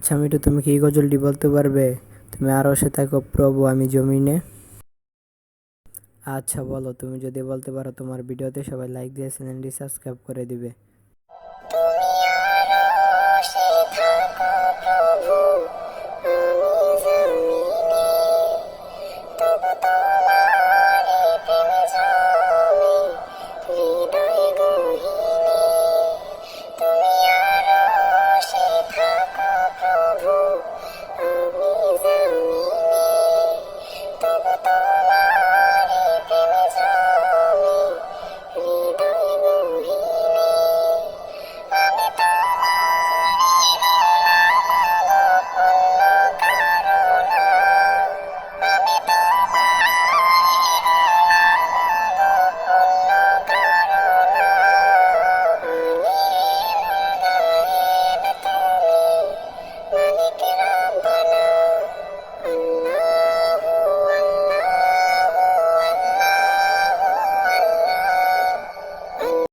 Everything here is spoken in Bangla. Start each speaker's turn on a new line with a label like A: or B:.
A: আচ্ছা মিঠু, তুমি কি এই গজলটি বলতে পারবে? তুমি আরশে থাকো প্রভু, আমি জমিনে। আচ্ছা বলো, তুমি যদি বলতে পারো তোমার ভিডিওতে সবাই লাইক দিয়ে চ্যানেলটি সাবস্ক্রাইব করে দিবে।